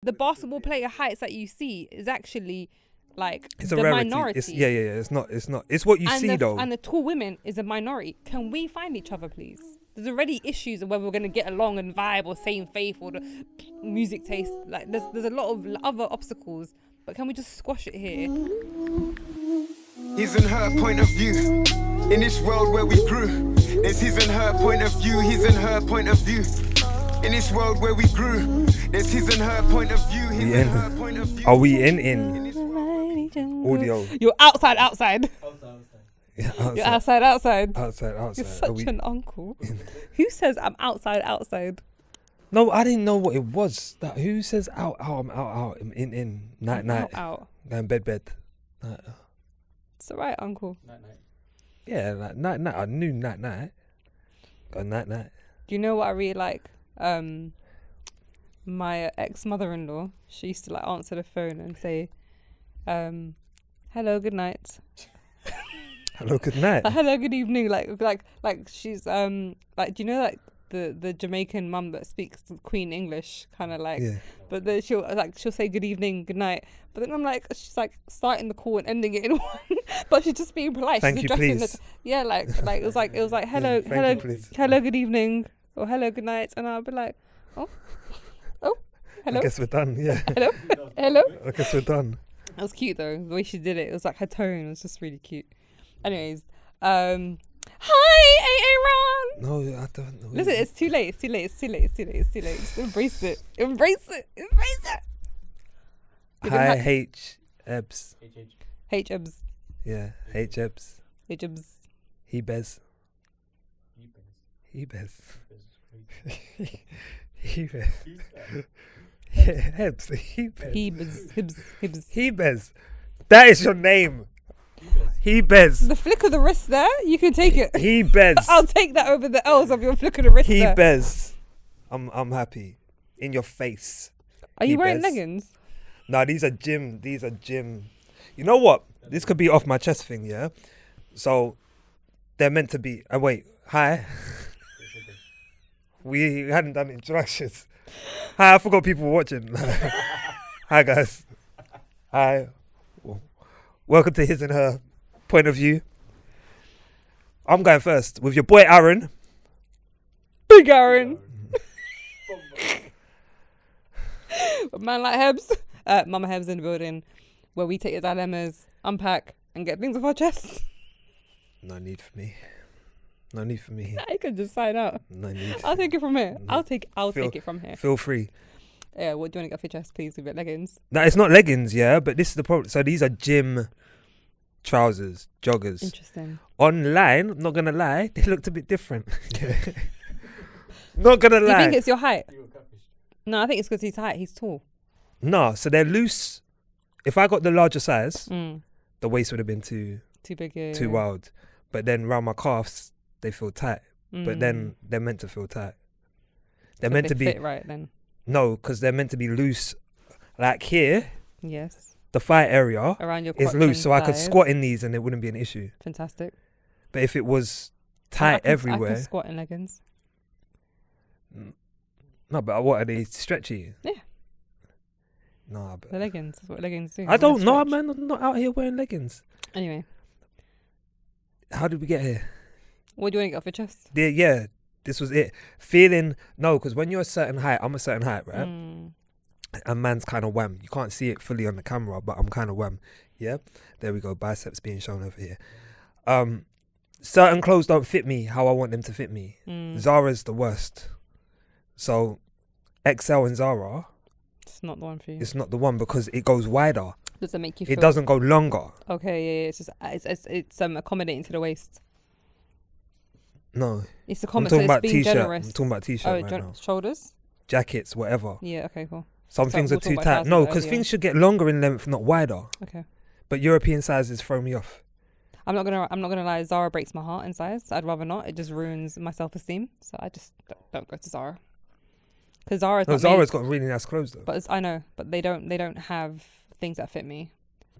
the basketball player heights that you see is actually like It's the a rarity. minority. It's, yeah. It's not. It's what you see though. And the tall women is a minority. Can we find each other, please? There's already issues of whether we're gonna get along and vibe or same faith or the music taste. Like there's a lot of other obstacles, but can we just squash it here? His and her point of view. In this world where we grew, there's his and her point of view. His and her point of view. In this world where we grew, there's his and her point of view. His and her point of view. Are we in audio? You're outside. Yeah, You're outside. Outside. You're such an uncle. Who says I'm outside? No, I didn't know what it was. Who says out? I'm out. I'm in. Night. Out. Down bed. It's alright, uncle. Night. Yeah, like night. I knew night. Got night. Do you know what I really like? My ex-mother-in-law, she used to like answer the phone and say, hello, good night. Hello, good night. Hello, good evening. Like she's like, do you know like the Jamaican mum that speaks Queen English kind of like, Yeah. but then she'll say good evening, good night. But then I'm like, she's like starting the call and ending it in one, but she's just being polite. Thank she's you, addressing please. like it was like hello, Thank hello, you, please. hello, good evening, or hello, good night, and I'll be like, oh, hello, I guess we're done. Yeah. hello. I guess we're done. It was cute though, the way she did it. It was like her tone was just really cute. Anyways, hi, Aaron. No, I don't know. Listen, it's too late. Just embrace it. Hi, H. Ebs. H-Ebs. Yeah, H. Ebs. H-Ebs. Hebz. Hebz. That is your name. Hebz. The flick of the wrist there, you can take it. Hebz. I'll take that over the L's of your flick of the wrist there. Hebz. I'm happy. In your face. Are you wearing Hebz. leggings? No, these are gym. You know what? This could be off my chest thing, yeah? So, they're meant to be... wait, hi. We hadn't done introductions. Hi, I forgot people were watching. Hi, guys. Hi. Welcome to His and Her Point of View. I'm going first with your boy Aaron. Big Aaron. A man like Hebz. Mama Hebz in the building, where we take your dilemmas, unpack, and get things off our chests. No need for me. I can just sign out. No need. I'll take it from here. No. I'll take it from here. Feel free. Yeah, what do you want to get off your chest, please, with your leggings? No, it's not leggings, yeah, but this is the problem. So these are gym trousers, joggers. Interesting. Online, I'm not gonna lie, they looked a bit different. Not gonna Do you lie. think it's your height? No, I think it's because he's height. He's tall. No, so they're loose. If I got the larger size, Mm. the waist would have been too Too big. too wild. But then around my calves, they feel tight. But Mm. then they're meant to feel tight. They're So meant they to be fit right then. no, because they're meant to be loose. Like here, Yes. the thigh area Around your is crotch loose, and so I could thighs. squat in these and it wouldn't be an issue. Fantastic. But if it was I tight can everywhere, squat in leggings. no, but what are they stretchy? Yeah. No, but The leggings. That's what leggings do. I don't know, Stretch. man. I'm not out here wearing leggings. Anyway, How did we get here? what do you want to get off your chest? Yeah, this was it. Feeling no, because when you're a certain height, I'm a certain height, right? Mm. And man's kind of wham. You can't see it fully on the camera, but I'm kind of wham. Yeah, there we go. Biceps being shown over here. Certain clothes don't fit me how I want them to fit me. Mm. Zara's the worst. So XL and Zara, It's not the one for you. it's not the one because it goes wider. Does it make you feel? It doesn't go longer. Okay, yeah. It's just it's accommodating to the waist. No, It's I'm accommodating. talking So about it's being t-shirt. generous. I'm talking about t-shirt right now. Shoulders. Jackets, whatever. Yeah. Okay. Cool. Some So things we'll are talk too about tight. sizes No, because earlier. things should get longer in length, not wider. Okay. But European sizes throw me off. I'm not gonna lie. Zara breaks my heart in size. I'd rather not. It just ruins my self-esteem. So I just don't go to Zara. Because Zara's No, not Zara's made, got really nice clothes though. but I know, but they don't have things that fit me.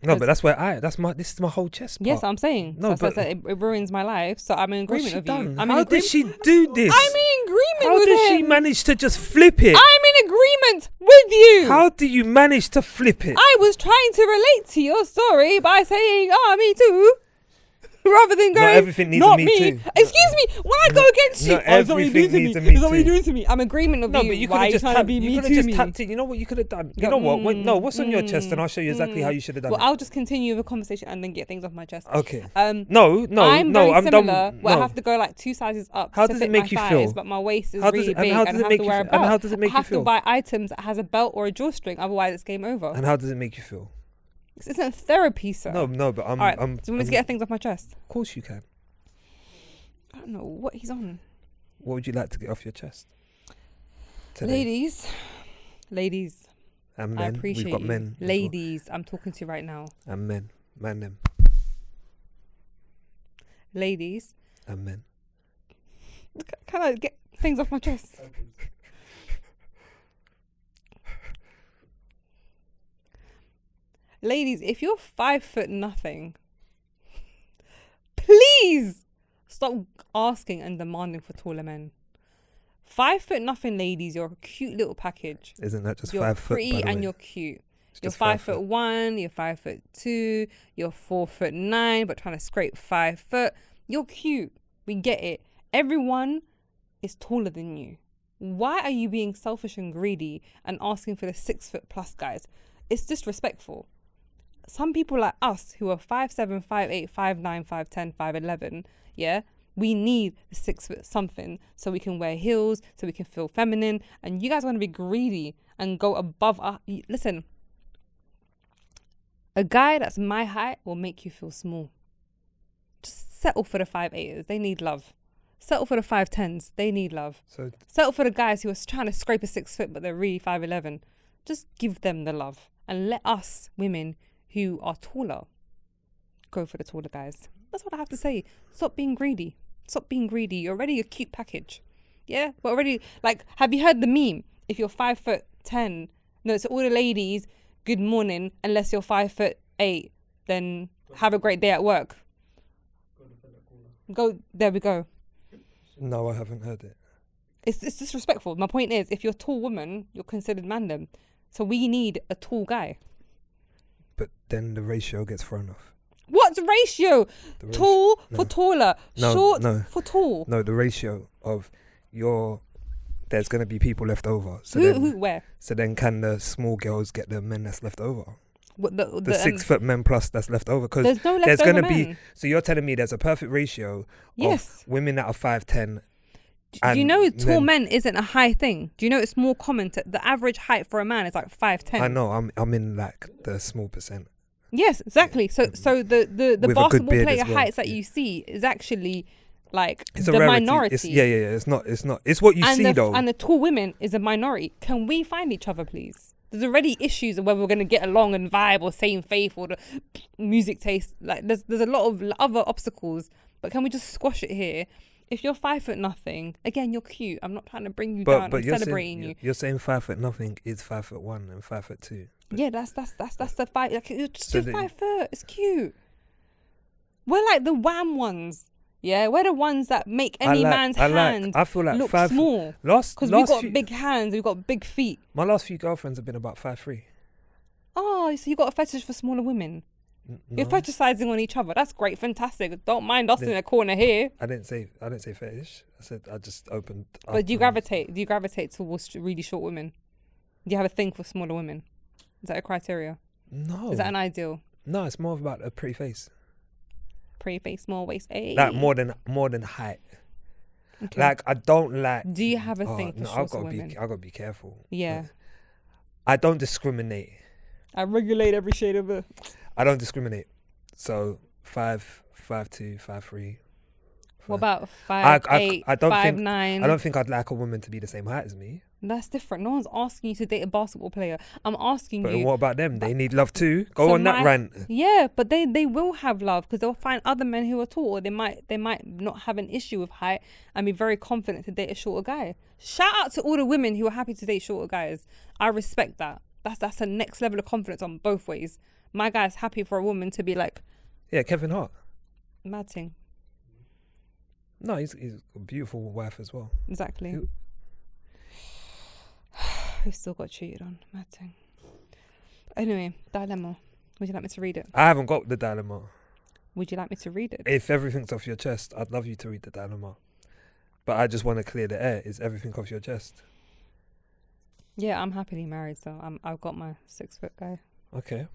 No, but that's where this is my whole chest part. Yes, I'm saying. No, So but it ruins my life. So I'm in what's agreement she with done? you. I'm How in did she do this? I'm in agreement How with did him. she manage to just flip it? I'm in agreement with you. How do you manage to flip it? I was trying to relate to your story by saying, me too. Rather than going, Not everything needs not a me too. Excuse me, when I go against you, Not it's not what you do to everything me. needs a me It's not what you too. do to me. I'm agreement of No, you. but you could Why have you just trying to tapped. be You me could have to just me? tapped it. You know what you could have done. You know what? What's on your chest, and I'll show you exactly how you should have done Well, it. I'll just continue the conversation and then get things off my chest. Okay. No, I'm very similar. done. Where I No. have to go like 2 sizes up How to does fit it make my you thighs, feel? but my waist is How does really it- and big, how and does I it have make to you wear a feel? belt. And how does it make I you have to feel? buy items that has a belt or a drawstring, otherwise it's game over. And how does it make you feel? This isn't therapy, sir. No, but All right, do you want me to get things off my chest? Of course you can. I don't know what he's on. What would you like to get off your chest? Today? Ladies, And men. I appreciate We've got you. men. as well. Ladies, I'm talking to you right now. And men. Man them. Ladies, And men. can I get things off my chest? Ladies, if you're 5 nothing, please stop asking and demanding for taller men. 5 nothing, ladies, you're a cute little package. Isn't that just You're 5 foot? pretty by the and way? you're cute. It's You're just 5'1", you're 5'2", you're 4'9", but trying to scrape 5 foot. You're cute. We get it. Everyone is taller than you. Why are you being selfish and greedy and asking for the 6 foot plus guys? It's disrespectful. Some people like us who are 5'7", 5'8", 5'9", 5'10", 5'11", yeah, we need the 6 foot something so we can wear heels, so we can feel feminine. And you guys want to be greedy and go above us. Listen, a guy that's my height will make you feel small. Just settle for the 5'8"ers. They need love. Settle for the 5'10s. They need love. So Settle for the guys who are trying to scrape a 6 foot but they're really 5'11". Just give them the love and let us women who are taller go for the taller guys. That's what I have to say. Stop being greedy. Stop being greedy. You're already a cute package. Yeah, we're already like. Have you heard the meme? If you're 5'10", no, it's all the ladies. Good morning. Unless you're 5'8", then have a great day at work. Go. There we go. no, I haven't heard it. It's disrespectful. My point is, if you're a tall woman, you're considered mandem. So we need a tall guy. But then the ratio gets thrown off. What's ratio? The Tall no. for taller. No, Short no. for tall. No, the ratio of there's going to be people left over. So Where? So then can the small girls get the men that's left over? What, The 6 foot men plus that's left over? Because There's no there's leftover going to be. men. So you're telling me there's a perfect ratio Yes. of women that are 5'10". Do you know tall men isn't a high thing? Do you know it's more common? The average height for a man is like 5'10". I know. I'm in like the small percent. Yes, exactly. So the With a good basketball beard player as well. heights that you see is actually like It's the a rarity. minority. It's not. It's what you and see though. And the tall women is a minority. Can we find each other, please? There's already issues of whether we're going to get along and vibe or same faith or the music taste. Like there's a lot of other obstacles, but can we just squash it here? If you're 5 nothing, again, you're cute. I'm not trying to bring you down. I'm you're celebrating saying, you. You're saying 5 nothing is 5'1" and 5'2". Yeah, that's the five. Like, just So do 5 foot. It's cute. We're like the wham ones. Yeah, we're the ones that make any man's hand I feel like look 5 small. Because Because we've got big hands, we've got big feet. My last few girlfriends have been about 5'3". Oh, so you got a fetish for smaller women. You're No, fetishizing on each other. That's great, fantastic. Don't mind us in a corner here. I didn't say fetish. I said I just opened. But do you gravitate towards really short women? Do you have a thing for smaller women? Is that a criteria? No. Is that an ideal? No, it's more about a pretty face. Pretty face, small waist. Ay. Like more than height. Okay. Like I don't like. Do you have a thing for no, shorter women? I gotta be careful. Yeah. I don't discriminate. I regulate every shade of it. I don't discriminate. So 5'2", 5'3". What about 5'8", I don't 5'9"? think I don't think I'd like a woman to be the same height as me. That's different. No one's asking you to date a basketball player. I'm asking But you. what about them? They need love too. Go So on that rant. Yeah, but they will have love because they'll find other men who are tall. Or they might not have an issue with height and be very confident to date a shorter guy. Shout out to all the women who are happy to date shorter guys. I respect that. That's a next level of confidence on both ways. My guy's happy for a woman to be like, Yeah, Kevin Hart. mad thing. No, he's a beautiful wife as well. Exactly. Who- who still got cheated on. Mad thing. Anyway, dilemma. Would you like me to read it? I haven't got the dilemma. Would you like me to read it? If everything's off your chest, I'd love you to read the dilemma. But I just want to clear the air. Is everything off your chest? Yeah, I'm happily married, so I've got my 6-foot guy. Okay.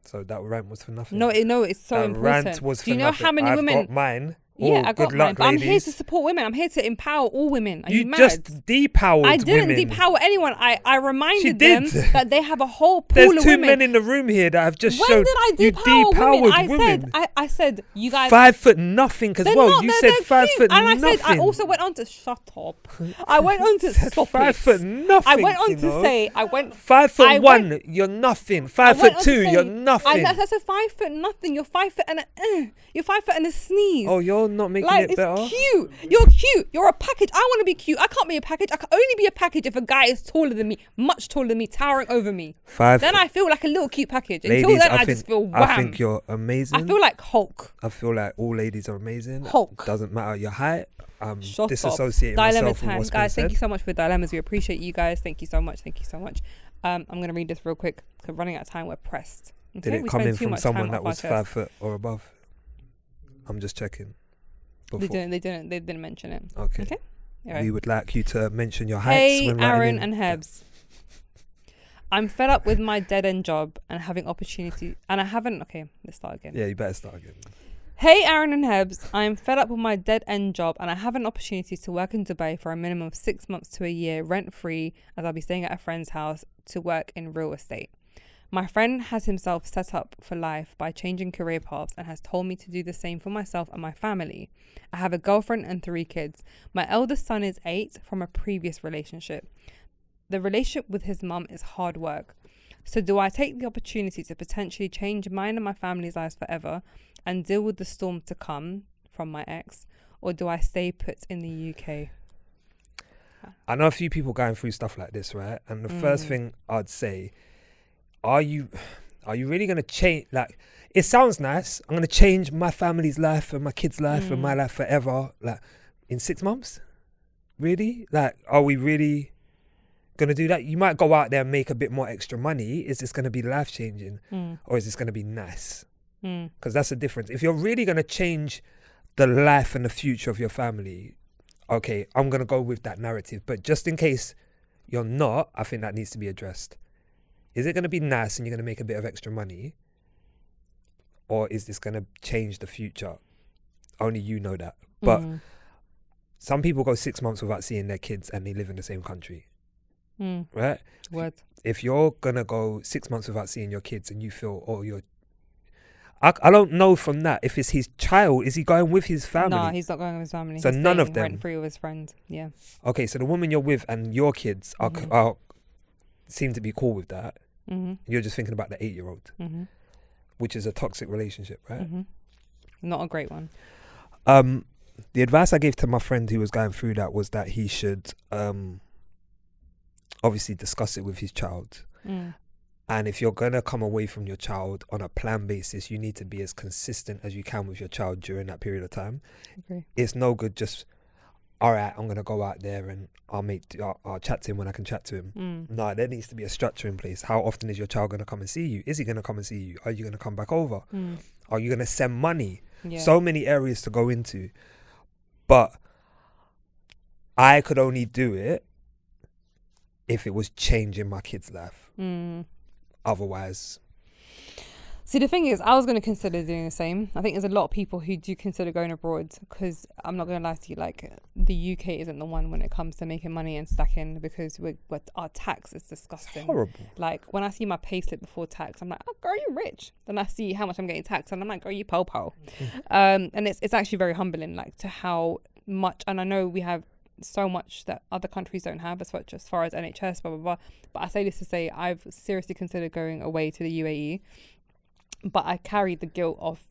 So that rant was for nothing. No, it's so that important. rant was for Do you know nothing. how many I've women? got mine. Yeah, Oh, I got good mine. luck, But I'm here ladies. to support women. I'm here to empower all women. Are you mad? just depowered I didn't women. depower anyone. I reminded did. them that they have a whole pool There's of two women. men in the room here that have just When shown did I you depower women? women. I said you guys 5 foot nothing as they're well. not, You they're said 5 cute. foot and nothing. I said I also went on to shut up. I went on to Said stop 5 it. foot nothing. I went on you to know? say I went 5 foot I 1, went- you're nothing. I 5 went foot on 2, to say- you're nothing. I said 5 foot nothing. You're 5 foot and you're 5 foot and a sneeze. Oh, you're not making like it it's better. cute. You're cute. You're a package. I want to be cute. I can't be a package. I can only be a package if a guy is taller than me, much taller than me, towering over me. 5 Then I feel like a little cute package. ladies, Until then, I think, just feel wham. I think you're amazing. I feel like Hulk. I feel like all ladies are amazing. Hulk. Doesn't matter your height. I'm Shut disassociating up. Dilemma myself from time, what's guys. been Thank said. you so much for dilemmas. We appreciate you guys. Thank you so much. Thank you so much. I'm gonna read this real quick because running out of time. We're pressed. Okay? Did it We come spend in too from much someone time that off our was chest. 5 foot or above? I'm just checking. They Before. didn't mention it. Okay. Okay. All right. We would like you to mention your heights. Hey, when Aaron writing and in. Hebz. I'm fed up with my dead end job and having opportunity, and I haven't. Okay, let's start again. Yeah, you better start again. Hey, Aaron and Hebz. I am fed up with my dead end job, and I have an opportunity to work in Dubai for a minimum of 6 months to a year, rent free, as I'll be staying at a friend's house to work in real estate. My friend has himself set up for life by changing career paths and has told me to do the same for myself and my family. I have a girlfriend and 3 kids. My eldest son is 8 from a previous relationship. The relationship with his mum is hard work. So do I take the opportunity to potentially change mine and my family's lives forever and deal with the storm to come from my ex, or do I stay put in the UK? I know a few people going through stuff like this, right? And the first thing I'd say, are you really going to change? Like, it sounds nice. I'm going to change my family's life and my kids' life and my life forever. Like, in 6 months? Really? Like, are we really going to do that? You might go out there and make a bit more extra money. Is this going to be life-changing? Or is this going to be nice? Because that's the difference. If you're really going to change the life and the future of your family, okay, I'm going to go with that narrative. But just in case you're not, I think that needs to be addressed. Is it going to be nice and you're going to make a bit of extra money? Or is this going to change the future? Only you know that. But some people go 6 months without seeing their kids and they live in the same country. Right? Word. If you're going to go 6 months without seeing your kids and you feel, oh, you're... I don't know from that. If it's his child, is he going with his family? No, he's not going with his family. So He's none of staying them? rent free with his friend. Yeah. Okay, so the woman you're with and your kids are seem to be cool with that. You're just thinking about the 8-year-old, which is a toxic relationship, right? Not a great one. The advice I gave to my friend who was going through that was that he should obviously discuss it with his child. And if you're going to come away from your child on a planned basis, you need to be as consistent as you can with your child during that period of time. Agree. It's no good just, all right, I'm going to go out there and I'll chat to him when I can chat to him. No, there needs to be a structure in place. How often is your child going to come and see you? Is he going to come and see you? Are you going to come back over? Are you going to send money? Yeah. So many areas to go into. But I could only do it if it was changing my kid's life. Otherwise, See, the thing is, I was going to consider doing the same. I think there's a lot of people who do consider going abroad because I'm not going to lie to you, like, the UK isn't the one when it comes to making money and stacking because our tax is disgusting. horrible. Like, when I see my payslip before tax, I'm like, oh, girl, you rich. Then I see how much I'm getting taxed and I'm like, girl, you po-po. And it's actually very humbling, like, to how much, and I know we have so much that other countries don't have as far as NHS, blah, blah, blah. But I say this to say I've seriously considered going away to the UAE. But I carried the guilt of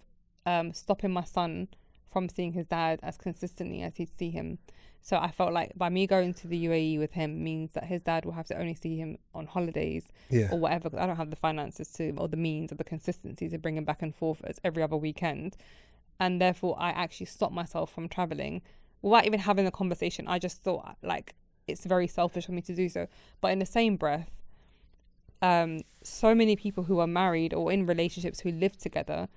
stopping my son from seeing his dad as consistently as he'd see him. So I felt like by me going to the UAE with him means that his dad will have to only see him on holidays or whatever. 'Cause I don't have the finances to, or the means or the consistency to bring him back and forth as every other weekend. And therefore I actually stopped myself from traveling without even having a conversation. I just thought, like, it's very selfish for me to do so. But in the same breath, so many people who are married or in relationships who live together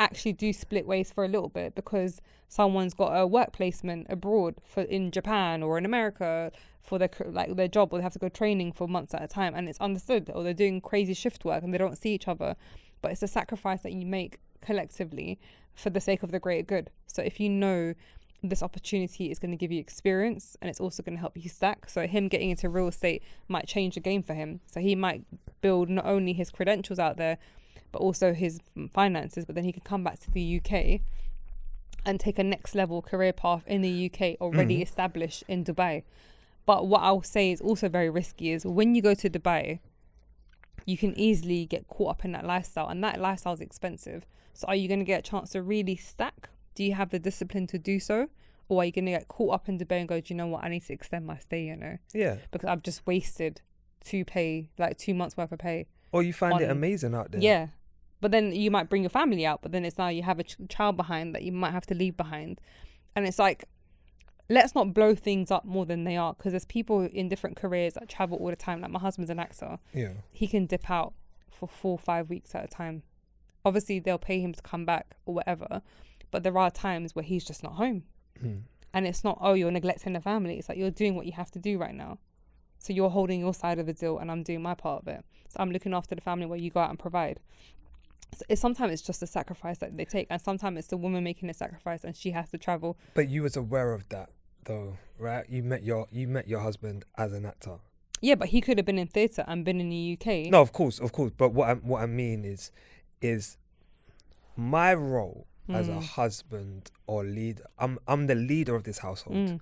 actually do split ways for a little bit because someone's got a work placement abroad in Japan or in America for their job, or they have to go training for months at a time, and it's understood, or they're doing crazy shift work and they don't see each other. But it's a sacrifice that you make collectively for the sake of the greater good. So if you know this opportunity is going to give you experience and it's also going to help you stack, so him getting into real estate might change the game for him. So he might build not only his credentials out there but also his finances, but then he can come back to the UK and take a next level career path in the UK already established in Dubai. But what I'll say is also very risky is when you go to Dubai, you can easily get caught up in that lifestyle, and that lifestyle is expensive. So are you going to get a chance to really stack? Do you have the discipline to do so? Or are you going to get caught up in Dubai and go, do you know what, I need to extend my stay, Yeah. because I've just wasted 2 months worth of pay. Or you find it amazing out there. Yeah. But then you might bring your family out, but then it's now you have a child behind that you might have to leave behind. And it's like, let's not blow things up more than they are, because there's people in different careers that travel all the time. Like my husband's an actor. Yeah. He can dip out for 4 or 5 weeks at a time. Obviously, they'll pay him to come back or whatever. But there are times where he's just not home. And it's not, oh, you're neglecting the family. It's like you're doing what you have to do right now. So you're holding your side of the deal and I'm doing my part of it. So I'm looking after the family while you go out and provide. So sometimes it's just a sacrifice that they take, and sometimes it's the woman making a sacrifice and she has to travel. But you was aware of that though, right? You met your husband as an actor. Yeah, but he could have been in theatre and been in the UK. No, of course. But what I mean is my role as a husband or leader. I'm the leader of this household.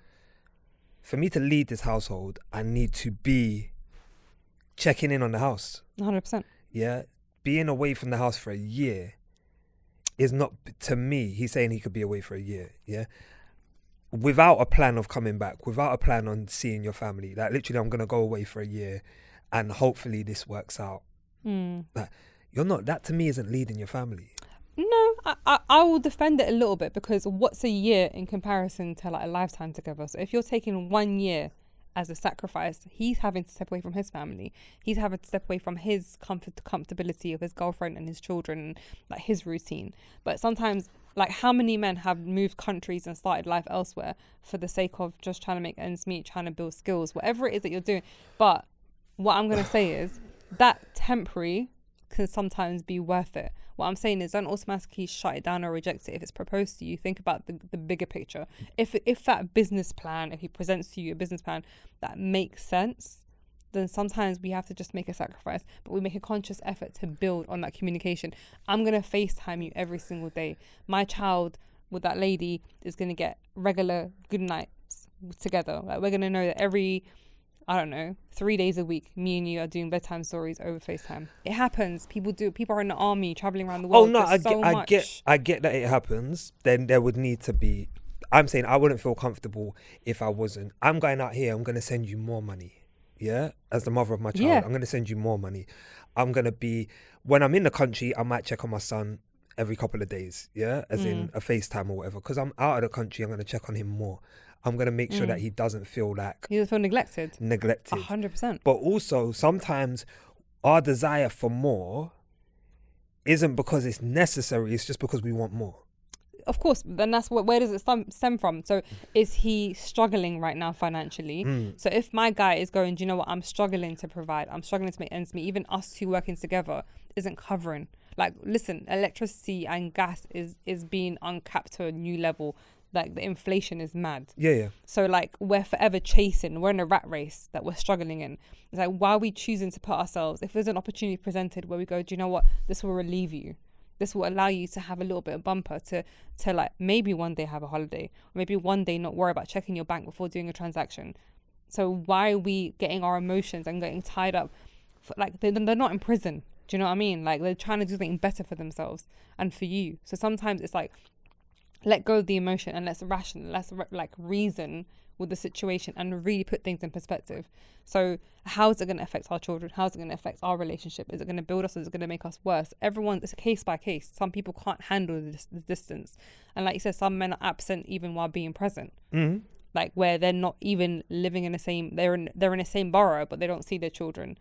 For me to lead this household, I need to be checking in on the house. 100%. Yeah, being away from the house for a year is not, to me, he's saying he could be away for a year, yeah? Without a plan of coming back, without a plan on seeing your family. Like, literally, I'm going to go away for a year and hopefully this works out. Like, you're not, that to me isn't leading your family. No, I will defend it a little bit, because what's a year in comparison to like a lifetime together? So if you're taking 1 year as a sacrifice, he's having to step away from his family. He's having to step away from his comfortability of his girlfriend and his children, and like his routine. But sometimes, like, how many men have moved countries and started life elsewhere for the sake of just trying to make ends meet, trying to build skills, whatever it is that you're doing. But what I'm going to say is that temporary can sometimes be worth it. What I'm saying is, don't automatically shut it down or reject it if it's proposed to you. Think about the bigger picture. If that business plan, if he presents to you a business plan that makes sense, then sometimes we have to just make a sacrifice, but we make a conscious effort to build on that communication. I'm going to FaceTime you every single day. My child with that lady is going to get regular good nights together. Like, we're going to know that every, I don't know, 3 days a week, me and you are doing bedtime stories over FaceTime. It happens. People do. People are in the army, traveling around the world. Oh no, I get that it happens. Then there would need to be. I'm saying I wouldn't feel comfortable if I wasn't. I'm going out here. I'm going to send you more money. Yeah, as the mother of my child, Yeah. I'm going to send you more money. I'm going to be, when I'm in the country, I might check on my son every couple of days. Yeah, as in a FaceTime or whatever. Because I'm out of the country, I'm going to check on him more. I'm going to make sure that he doesn't feel like he doesn't feel neglected. 100%. But also, sometimes our desire for more isn't because it's necessary, it's just because we want more. Of course, then that's where does it stem from? So is he struggling right now financially? So if my guy is going, do you know what, I'm struggling to provide, I'm struggling to make ends meet, even us two working together isn't covering. Like, listen, electricity and gas is being uncapped to a new level. Like, the inflation is mad. Yeah. So like, we're forever chasing, we're in a rat race that we're struggling in. It's like, why are we choosing to put ourselves, if there's an opportunity presented where we go, do you know what, this will relieve you, this will allow you to have a little bit of bumper to like maybe one day have a holiday, or maybe one day not worry about checking your bank before doing a transaction. So why are we getting our emotions and getting tied up like they're not in prison? Do you know what I mean? Like, they're trying to do something better for themselves and for you. So sometimes it's like, let go of the emotion and let's reason with the situation and really put things in perspective. So how is it going to affect our children? How is it going to affect our relationship? Is it going to build us, or is it going to make us worse? It's a case by case. Some people can't handle the distance. And like you said, some men are absent even while being present. like where they're not even living in the same, they're in the same borough, but they don't see their children.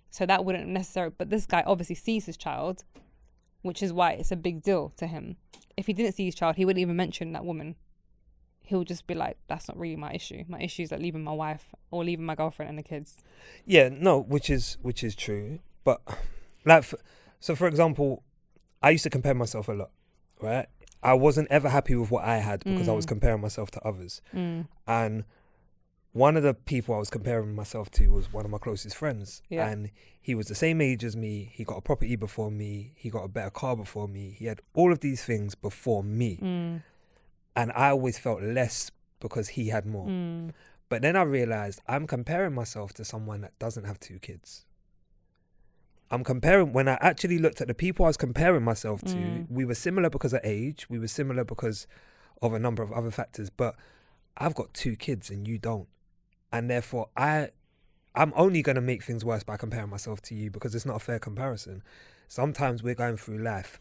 So that wouldn't necessarily, but this guy obviously sees his child, which is why it's a big deal to him. If he didn't see his child, he wouldn't even mention that woman. He'll just be like, that's not really my issue. My issue is like leaving my wife or leaving my girlfriend and the kids. Yeah, no, which is true. But like, so for example, I used to compare myself a lot, right? I wasn't ever happy with what I had because I was comparing myself to others. And one of the people I was comparing myself to was one of my closest friends. Yeah. And he was the same age as me. He got a property before me. He got a better car before me. He had all of these things before me. And I always felt less because he had more. But then I realized I'm comparing myself to someone that doesn't have 2 kids. I'm comparing, when I actually looked at the people I was comparing myself to, we were similar because of age. We were similar because of a number of other factors. But I've got 2 kids and you don't. And therefore, I'm only going to make things worse by comparing myself to you because it's not a fair comparison. Sometimes we're going through life.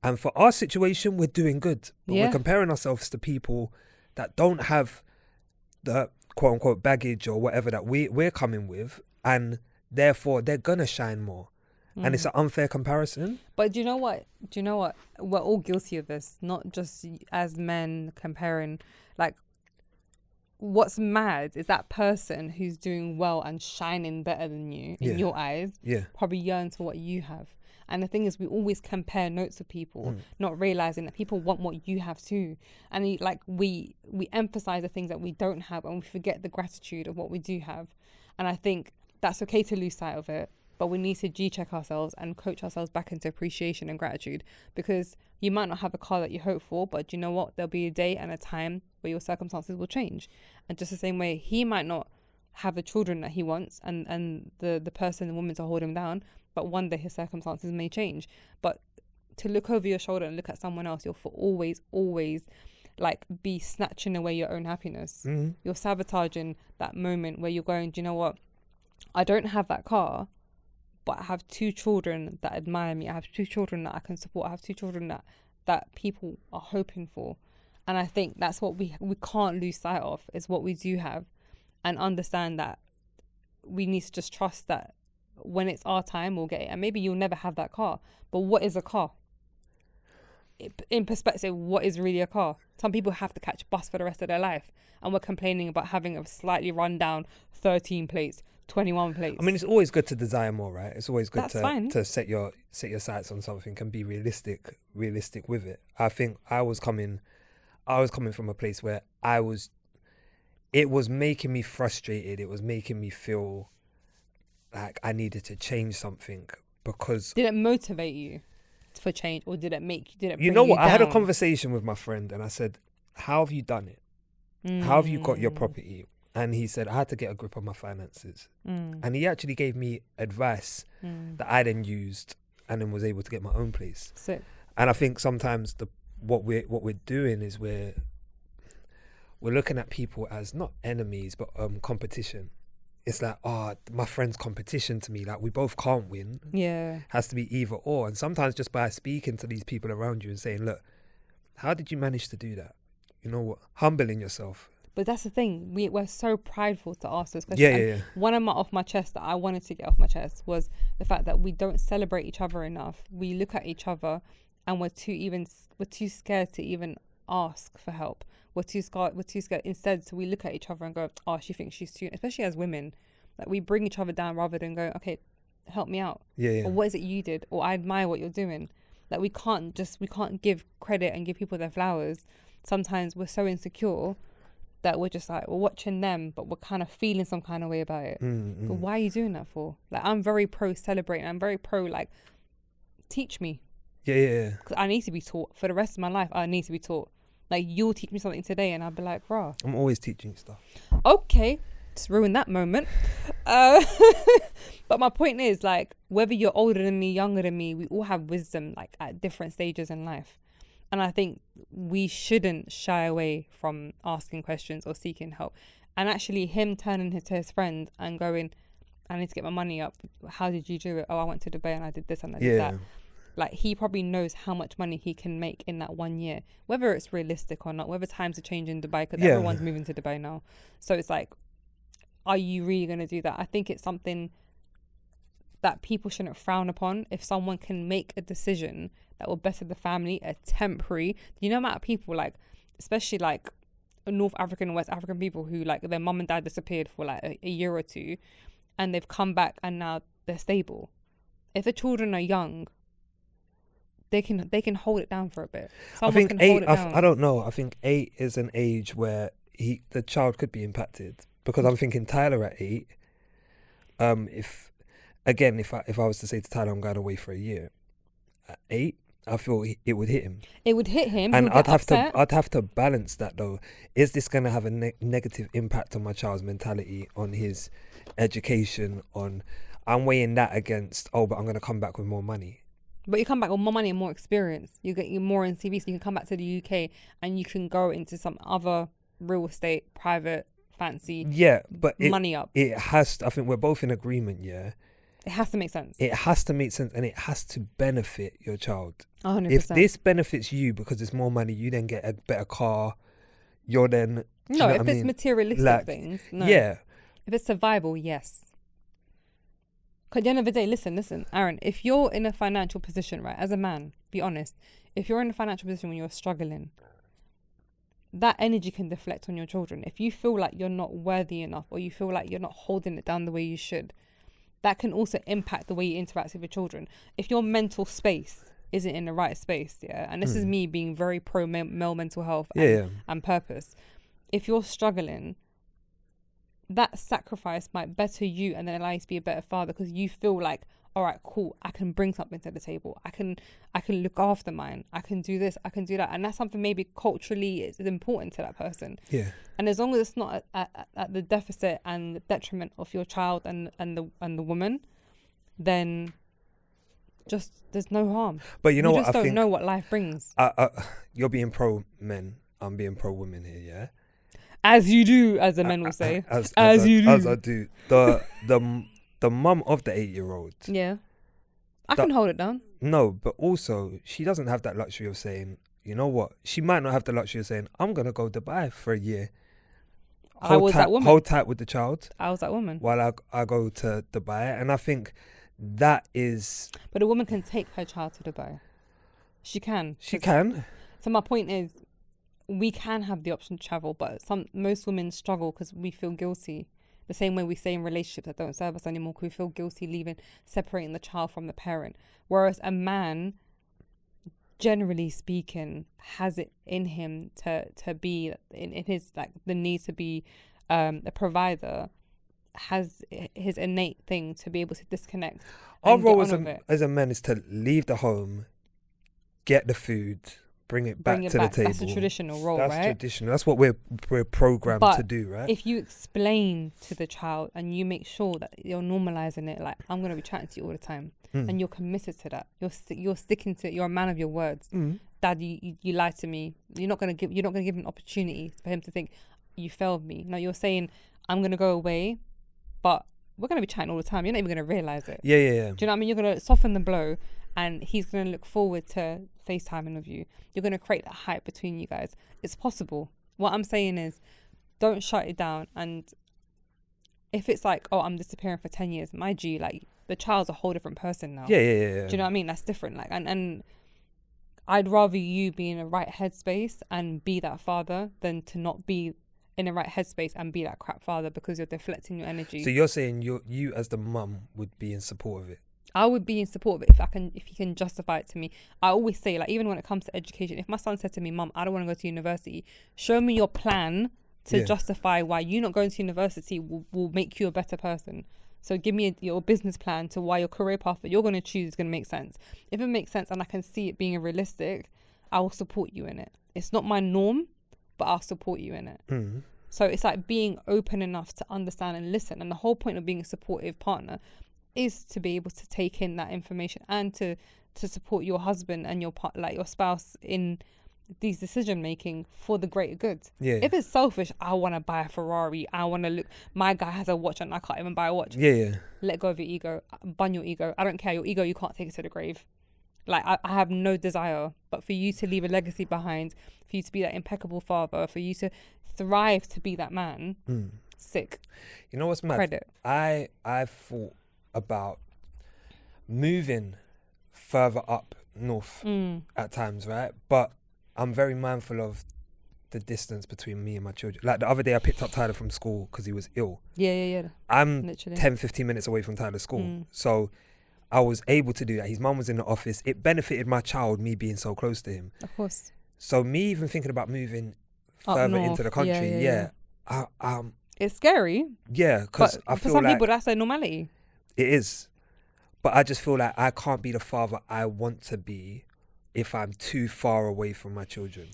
And for our situation, we're doing good. But we're comparing ourselves to people that don't have the quote-unquote baggage or whatever that we're coming with. And therefore, they're going to shine more. And it's an unfair comparison. But do you know what? We're all guilty of this, not just as men comparing. Like, what's mad is that person who's doing well and shining better than you in your eyes probably yearns for what you have. And the thing is, we always compare notes of people, not realizing that people want what you have too. And we emphasize the things that we don't have, and we forget the gratitude of what we do have. And I think that's okay to lose sight of it, but we need to G-check ourselves and coach ourselves back into appreciation and gratitude, because you might not have a car that you hope for, but you know what? There'll be a day and a time where your circumstances will change. And just the same way, he might not have the children that he wants, and the person, the woman to hold him down, but one day his circumstances may change. But to look over your shoulder and look at someone else, you'll always like be snatching away your own happiness. You're sabotaging that moment where you're going, do you know what? I don't have that car, but I have 2 children that admire me. I have 2 children that I can support. I have 2 children that people are hoping for. And I think that's what we can't lose sight of, is what we do have, and understand that we need to just trust that when it's our time, we'll get it. And maybe you'll never have that car, but what is a car? In perspective, what is really a car? Some people have to catch a bus for the rest of their life, and we're complaining about having a slightly run down 13 plates, 21 plates. I mean, it's always good to desire more, right? It's always good That's to set your sights on something and be realistic with it. I think I was coming from a place where it was making me frustrated. It was making me feel like I needed to change something, because... Did it motivate you for change, or did it bring you know what? down? I had a conversation with my friend and I said, how have you done it? How have you got your property? And he said, I had to get a grip on my finances. And he actually gave me advice that I then used and then was able to get my own place. Sick. And I think sometimes what we're doing is we're looking at people as not enemies, but competition. It's like, my friend's competition to me. Like, we both can't win. Yeah. Has to be either or. And sometimes just by speaking to these people around you and saying, look, how did you manage to do that? You know what? Humbling yourself. But that's the thing. We're so prideful to ask those questions. Yeah. One of my off my chest that I wanted to get off my chest was the fact that we don't celebrate each other enough. We look at each other and we're too scared to even ask for help. We're too scared. Instead, so we look at each other and go, "Oh, she thinks she's too." Especially as women, like, we bring each other down rather than go, "Okay, help me out." Yeah. Or what is it you did? Or I admire what you're doing. Like, we can't give credit and give people their flowers. Sometimes we're so insecure that we're just like, we're watching them, but we're kind of feeling some kind of way about it. But why are you doing that for? Like, I'm very pro celebrating. I'm very pro, like, teach me. Yeah. Because I need to be taught. For the rest of my life, I need to be taught. Like, you'll teach me something today and I'll be like, rah. I'm always teaching you stuff. Okay. Just ruined that moment. But my point is, like, whether you're older than me, younger than me, we all have wisdom, like, at different stages in life. And I think we shouldn't shy away from asking questions or seeking help. And actually him turning to his friend and going, I need to get my money up. How did you do it? Oh, I went to Dubai and I did this and I did that. like he probably knows how much money he can make in that 1 year, whether it's realistic or not, whether times are changing in Dubai, because everyone's moving to Dubai now. So it's like, are you really going to do that? I think it's something that people shouldn't frown upon. If someone can make a decision that will better the family, a temporary, you know, amount of people, like, especially like North African and West African people who like their mum and dad disappeared for like a year or two, and they've come back and now they're stable. If the children are young, they can hold it down for a bit. Someone I think can 8. hold it down. I don't know. I think 8 is an age where the child could be impacted, because I'm thinking Tyler at 8. If I was to say to Tyler, I'm going away for a year, at 8, I feel it would hit him. It would hit him, and I'd have to balance that though. Is this going to have a negative impact on my child's mentality, on his education? I'm weighing that against, but I'm going to come back with more money. But you come back with more money and more experience. You get more in CV, so you can come back to the UK and you can go into some other real estate, private, fancy. Yeah, but money up. It has. I think we're both in agreement. Yeah. It has to make sense. It has to make sense, and it has to benefit your child. 100%. If this benefits you because it's more money, you then get a better car. You're then if it's materialistic things, no. Yeah. If it's survival, yes. Because at the end of the day, listen, Aaron, if you're in a financial position, right, as a man, be honest, if you're in a financial position when you're struggling, that energy can deflect on your children. If you feel like you're not worthy enough, or you feel like you're not holding it down the way you should, that can also impact the way you interact with your children. If your mental space isn't in the right space, yeah, and this is me being very pro male mental health and purpose. If you're struggling, that sacrifice might better you and then allow you to be a better father, because you feel like, all right, cool, I can bring something to the table. I can look after mine. I can do this. I can do that. And that's something maybe culturally is important to that person. Yeah. And as long as it's not at the deficit and the detriment of your child and the woman, then just there's no harm. But you know what? I don't know what life brings. You're being pro men. I'm being pro women here. Yeah. As you do, as the men will say. As you do. As I do. The mum of the 8-year-old. Yeah. I can hold it down. No, but also she doesn't have that luxury of saying, you know what? She might not have the luxury of saying, I'm going to go Dubai for a year. That woman. Hold tight with the child. I was that woman. While I go to Dubai. And I think that is... But a woman can take her child to Dubai. She can. She can. So my point is, we can have the option to travel, but most women struggle because we feel guilty. The same way we say in relationships that don't serve us anymore, because we feel guilty separating the child from the parent. Whereas a man, generally speaking, has it in him to be in his, like, the need to be a provider, has his innate thing to be able to disconnect. Our role as a man is to leave the home, get the food, bring it back to the table. That's a traditional role, right? That's traditional. That's what we're programmed to do, right? If you explain to the child and you make sure that you're normalizing it, like, I'm going to be chatting to you all the time, and you're committed to that, you're sticking to it, you're a man of your words. Dad, you lied to me. You're not going to give him an opportunity for him to think you failed me. No, you're saying, I'm going to go away, but we're going to be chatting all the time. You're not even going to realize it. Yeah. Do you know what I mean? You're going to soften the blow, and he's going to look forward to FaceTiming with you. You're going to create that hype between you guys. It's possible. What I'm saying is, don't shut it down. And if it's like, I'm disappearing for 10 years, my G, like, the child's a whole different person now. Yeah. Do you know what I mean? That's different. Like, and I'd rather you be in the right headspace and be that father than to not be in the right headspace and be that crap father, because you're deflecting your energy. So you're saying you as the mum would be in support of it? I would be in support of it if you can justify it to me. I always say, like, even when it comes to education, if my son said to me, Mum, I don't want to go to university, show me your plan to justify why you not going to university will make you a better person. So give me your business plan to why your career path that you're going to choose is going to make sense. If it makes sense and I can see it being realistic, I will support you in it. It's not my norm, but I'll support you in it. So it's like being open enough to understand and listen. And the whole point of being a supportive partner is to be able to take in that information and to support your husband and your spouse in these decision making for the greater good. Yeah. If it's selfish, I want to buy a Ferrari, I want to look, my guy has a watch and I can't even buy a watch. Yeah. Let go of your ego, bun your ego. I don't care, your ego, you can't take it to the grave. Like, I have no desire, but for you to leave a legacy behind, for you to be that impeccable father, for you to thrive to be that man, sick. You know what's mad? Credit. I thought about moving further up north at times, right? But I'm very mindful of the distance between me and my children. Like the other day I picked up Tyler from school because he was ill. Yeah. I'm Literally. 10-15 minutes away from Tyler's school. So I was able to do that. His mum was in the office. It benefited my child, me being so close to him. Of course. So me even thinking about moving Up further north. into the country, Yeah. It's scary. Yeah, because But I for feel some like people, that's their normality. it is. But I just feel like I can't be the father I want to be if I'm too far away from my children.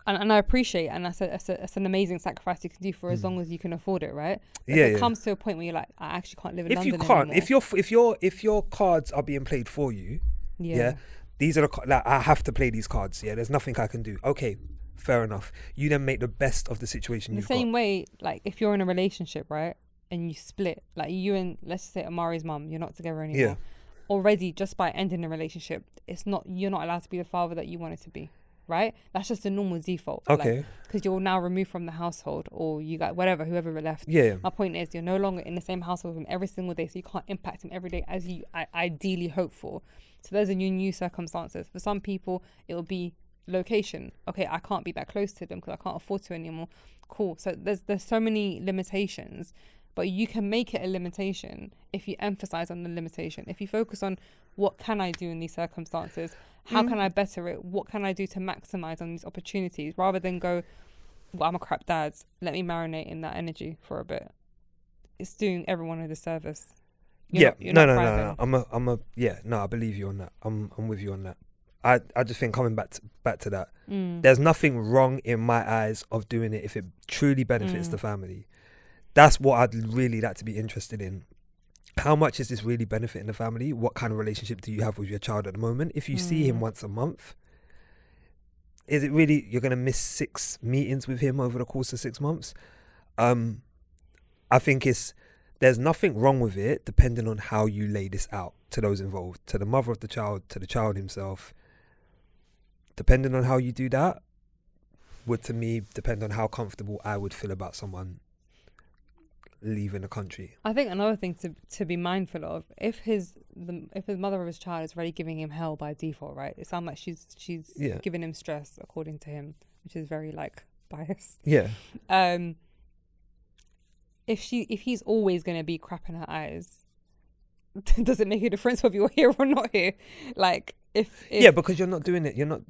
And I appreciate it, and that's an amazing sacrifice you can do for as long as you can afford it, right? But Yeah, if it yeah. comes to a point where you're like, I actually can't live in If London you can't, anymore. if your cards are being played for you, Yeah. these are like I have to play these cards. Yeah, there's nothing I can do. Okay, fair enough. You then make the best of the situation In the you've same got. way, like if you're in a relationship, right, and you split, like you and let's say Amari's mum, you're not together anymore. Yeah. Already, just by ending the relationship, you're not allowed to be the father that you wanted to be, right? That's just the normal default. Okay. Because you're now removed from the household, or you got whoever left. Yeah. My point is, you're no longer in the same household with him every single day, so you can't impact him every day as you ideally hope for. So those are new circumstances. For some people, it'll be location. Okay, I can't be that close to them because I can't afford to anymore. Cool. So there's so many limitations, but you can make it a limitation if you emphasize on the limitation. If you focus on what can I do in these circumstances, how can I better it, what can I do to maximize on these opportunities, rather than go, well, I'm a crap dad, let me marinate in that energy for a bit. It's doing everyone a disservice. No. Thriving. I believe you on that. I'm with you on that. I just think coming back to that, there's nothing wrong in my eyes of doing it if it truly benefits the family. That's what I'd really like to be interested in. How much is this really benefiting the family? What kind of relationship do you have with your child at the moment? If you see him once a month, is it really you're going to miss 6 meetings with him over the course of 6 months? I think there's nothing wrong with it, depending on how you lay this out to those involved, to the mother of the child, to the child himself. Depending on how you do that, would to me depend on how comfortable I would feel about someone leaving the country. I think another thing to be mindful of, if his mother of his child is already giving him hell by default, right? It sounds like she's giving him stress according to him, which is very biased. Yeah. If he's always going to be crap in her eyes, does it make a difference whether you're here or not here? Like if because you're not doing it. You're not.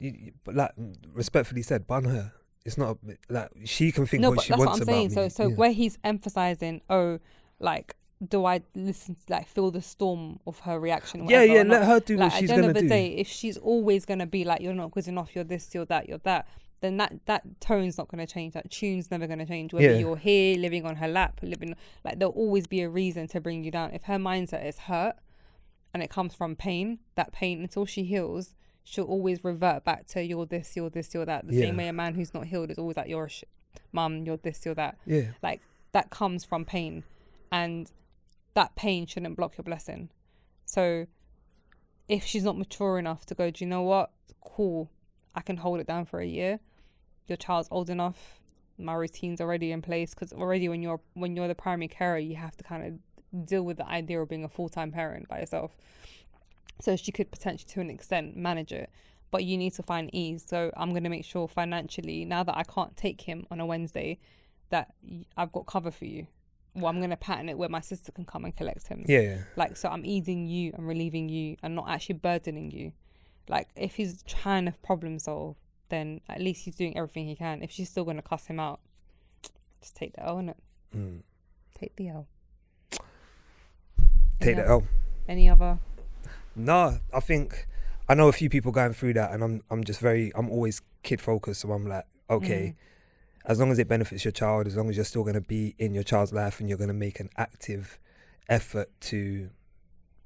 But like respectfully said, bun her. It's not like she can think what she wants about me. No, but that's what I'm saying. So where he's emphasizing, do I listen, feel the storm of her reaction? Yeah, let her do what she's gonna do. At the end of the day, if she's always gonna be like, you're not good enough, you're this, you're that, then that tone's not gonna change. That tune's never gonna change. Whether you're here, living on her lap, there'll always be a reason to bring you down. If her mindset is hurt and it comes from pain, that pain, until she heals, she'll always revert back to you're this, you're that. The same way a man who's not healed is always like, you're mum, you're this, you're that. Yeah. Like that comes from pain, and that pain shouldn't block your blessing. So if she's not mature enough to go, do you know what? Cool, I can hold it down for a year. Your child's old enough. My routine's already in place, because already when you're the primary carer, you have to kind of deal with the idea of being a full-time parent by yourself. So she could potentially, to an extent, manage it, but you need to find ease. So I'm going to make sure financially, now that I can't take him on a Wednesday, that I've got cover for you. Well, I'm going to pattern it where my sister can come and collect him. Yeah. So I'm easing you and relieving you and not actually burdening you. Like, if he's trying to problem solve, then at least he's doing everything he can. If she's still going to cuss him out, just take the L, innit? Take the L. Take the L. Any other? No, I know a few people going through that, and I'm always kid focused. So I'm like, okay, as long as it benefits your child, as long as you're still going to be in your child's life and you're going to make an active effort to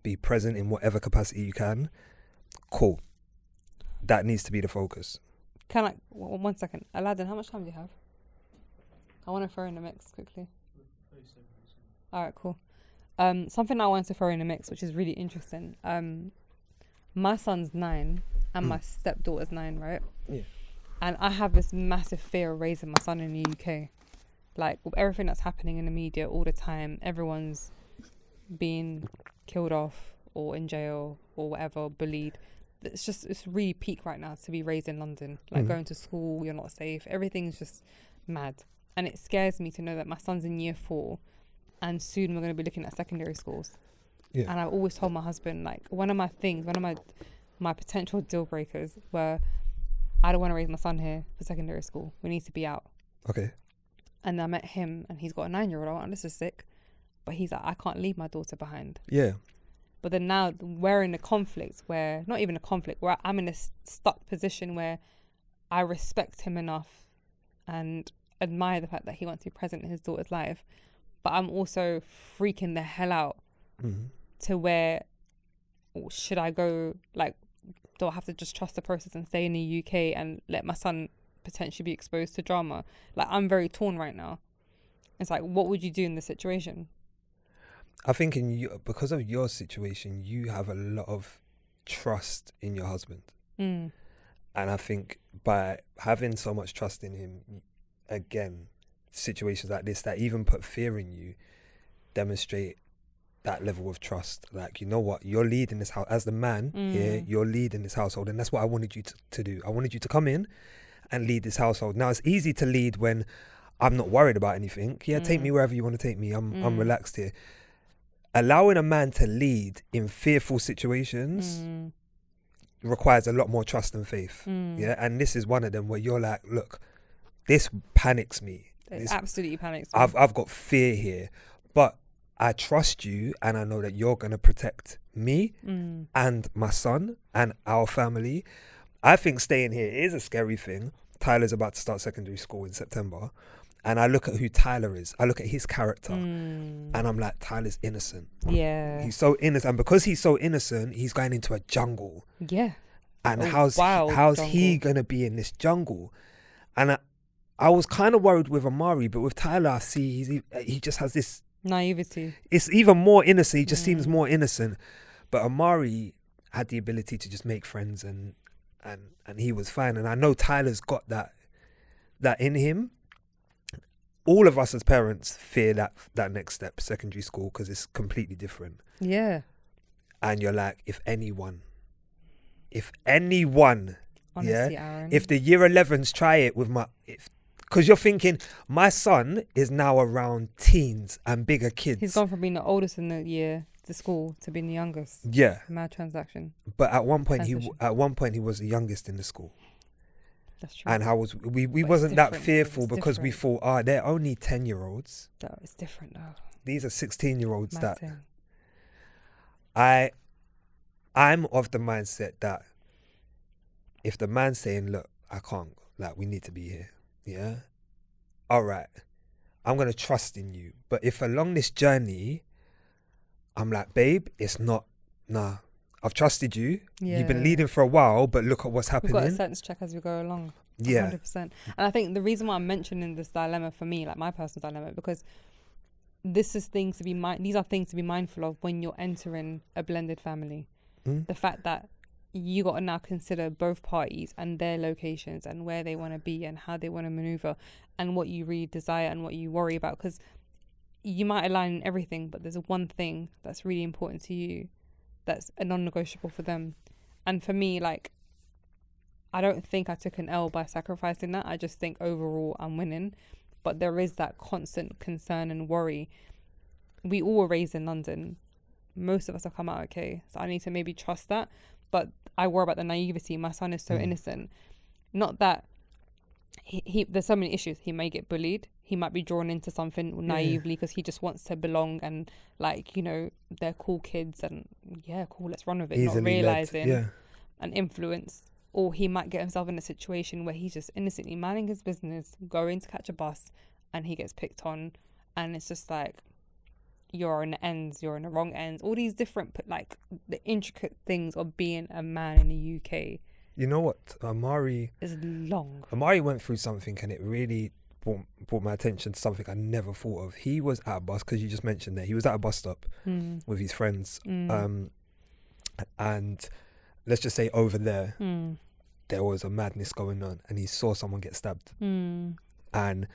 be present in whatever capacity you can, cool. That needs to be the focus. Can I, 1 second, Aladdin, how much time do you have? I want to throw in the mix quickly. All right, cool. Something I wanted to throw in the mix, which is really interesting. my son's 9 and my stepdaughter's 9, right? Yeah. And I have this massive fear of raising my son in the UK. Like, with everything that's happening in the media all the time, everyone's being killed off or in jail or whatever, bullied. It's really peak right now to be raised in London. Like, going to school, you're not safe. Everything's just mad. And it scares me to know that my son's in year 4 and soon we're going to be looking at secondary schools. Yeah. And I always told my husband, like, one of my potential deal breakers were, I don't want to raise my son here for secondary school. We need to be out. Okay. And I met him and he's got a 9-year-old. I went, this is sick. But he's like, I can't leave my daughter behind. Yeah. But then now we're in a conflict where, not even a conflict, where I'm in a stuck position where I respect him enough and admire the fact that he wants to be present in his daughter's life. But I'm also freaking the hell out to where, should I go, like, do I have to just trust the process and stay in the UK and let my son potentially be exposed to drama? Like, I'm very torn right now. It's like, what would you do in this situation? I think because of your situation, you have a lot of trust in your husband. And I think by having so much trust in him, again, situations like this that even put fear in you demonstrate that level of trust. Like, you know what, you're leading this house as the man here, you're leading this household, and that's what I wanted you to do. I wanted you to come in and lead this household. Now, it's easy to lead when I'm not worried about anything. Take me wherever you want to take me. I'm relaxed here. Allowing a man to lead in fearful situations requires a lot more trust and faith. And this is one of them where you're like, look, this panics me. It absolutely panics me. I've got fear here, but I trust you and I know that you're going to protect me and my son and our family. I think staying here is a scary thing. Tyler's about to start secondary school in September. And I look at who Tyler is. I look at his character. And I'm like, Tyler's innocent. Yeah. He's so innocent. And because he's so innocent, he's going into a jungle. Yeah. And how's he going to be in this jungle? And I was kind of worried with Amari, but with Tyler, I see he just has this naivety. It's even more innocent. He just seems more innocent. But Amari had the ability to just make friends and he was fine. And I know Tyler's got that in him. All of us as parents fear that next step, secondary school, because it's completely different. Yeah. And you're like, if anyone, honestly, Aaron, if the year 11s try it with because you're thinking, my son is now around teens and bigger kids. He's gone from being the oldest in the year to school to being the youngest. Yeah. Mad transaction. But at one point he was the youngest in the school. That's true. And we wasn't that fearful because we thought, they're only 10-year-olds. No, it's different though. These are 16-year-olds that thing. I'm of the mindset that if the man's saying, look, I can't, like, we need to be here. Yeah. All right. I'm going to trust in you. But if along this journey, I'm like, babe, it's not, nah. I've trusted you. Yeah. You've been leading for a while, but look at what's happening. We've got a sense check as we go along. Yeah. 100%. And I think the reason why I'm mentioning this dilemma for me, like my personal dilemma, because these are things to be mindful of when you're entering a blended family. The fact that you got to now consider both parties and their locations and where they want to be and how they want to maneuver and what you really desire and what you worry about, because you might align in everything, but there's one thing that's really important to you that's a non-negotiable for them. And for me, like, I don't think I took an L by sacrificing that. I just think overall I'm winning. But there is that constant concern and worry. We all were raised in London. Most of us have come out okay. So I need to maybe trust that. But I worry about the naivety. My son is so innocent. Not that he there's so many issues. He may get bullied. He might be drawn into something naively because he just wants to belong and, like, you know, they're cool kids and cool, let's run with it. Easily not realising and influence. Or he might get himself in a situation where he's just innocently minding his business, going to catch a bus, and he gets picked on. And it's just like, you're in the ends, you're in the wrong ends. All these different, like, the intricate things of being a man in the UK. You know what? Amari is long. Amari went through something and it really brought my attention to something I never thought of. He was at a bus, because you just mentioned that. He was at a bus stop with his friends. And let's just say over there, there was a madness going on, and he saw someone get stabbed. And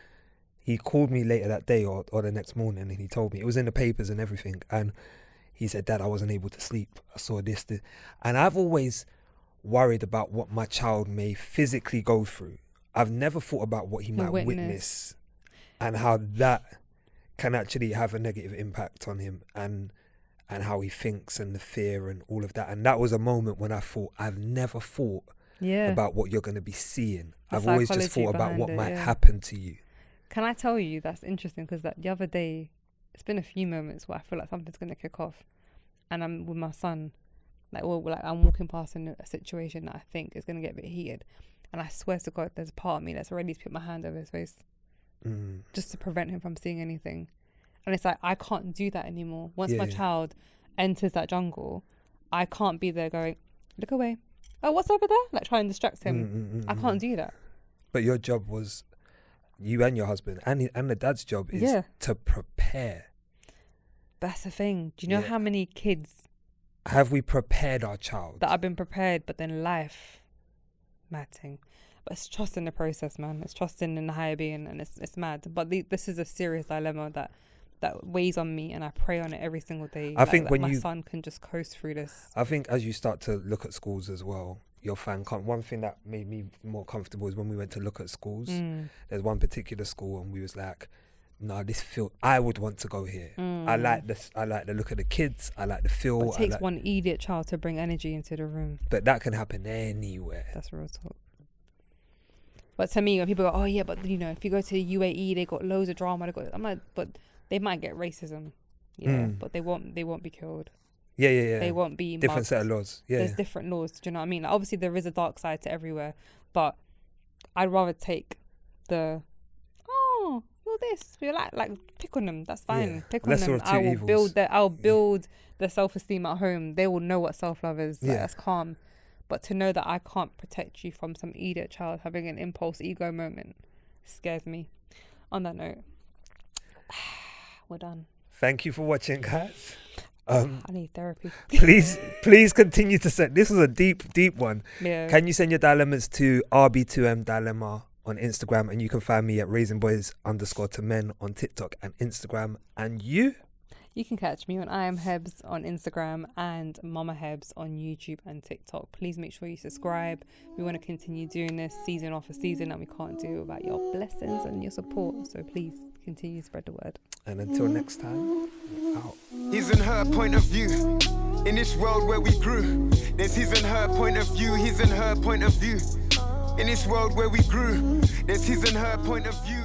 he called me later that day or the next morning, and he told me, it was in the papers and everything, and he said, Dad, I wasn't able to sleep. I saw this. And I've always worried about what my child may physically go through. I've never thought about what he might witness and how that can actually have a negative impact on him, and how he thinks, and the fear and all of that. And that was a moment when I thought, I've never thought about what you're going to be seeing. I've always just thought about what might happen to you. Can I tell you, that's interesting, because the other day, it's been a few moments where I feel like something's going to kick off, and I'm with my son, like I'm walking past in a situation that I think is going to get a bit heated, and I swear to God, there's a part of me that's ready to put my hand over his face, just to prevent him from seeing anything. And it's like, I can't do that anymore. Once my child enters that jungle, I can't be there going, look away. Oh, what's over there? Like, try and distract him. I can't do that. But your job was, you and your husband, and the dad's job is to prepare. That's the thing. Do you know how many kids have we prepared our child? That have been prepared, but then life, mad thing. But it's trusting the process, man. It's trusting in the higher being, and it's mad. But this is a serious dilemma that weighs on me, and I pray on it every single day. I think when my son can just coast through this. I think as you start to look at schools as well, your fan can't. One thing that made me more comfortable is when we went to look at schools. There's one particular school, and we was like, no, this feel, I would want to go here. I like this. I like the look of the kids. I like the feel. But it takes one idiot child to bring energy into the room. But that can happen anywhere. That's real talk. But to me, when people go, oh yeah, but you know, if you go to UAE, they got loads of drama. I'm like, but they might get racism, but they won't be killed. Yeah. They won't be different mugged. Set of laws. Yeah, there's different laws. Do you know what I mean? Like, obviously, there is a dark side to everywhere, but I'd rather take the you're this. You're like pick on them. That's fine. Yeah. Pick on them. I'll build their self-esteem at home. They will know what self-love is. Like, that's calm. But to know that I can't protect you from some idiot child having an impulse ego moment scares me. On that note, we're done. Thank you for watching, guys. I need therapy. please continue to send. This was a deep one. Yeah. Can you send your dilemmas to RB2M Dilemma on Instagram, and you can find me at raisinboys_to_men on TikTok and Instagram. And you can catch me on I Am Hebz on Instagram and Mama Hebz on YouTube and TikTok. Please make sure you subscribe. We want to continue doing this season after season, and we can't do it without your blessings and your support. So please continue to spread the word. And until next time, out. His and her point of view. In this world where we grew, there's his and her point of view. His and her point of view. In this world where we grew, there's his and her point of view.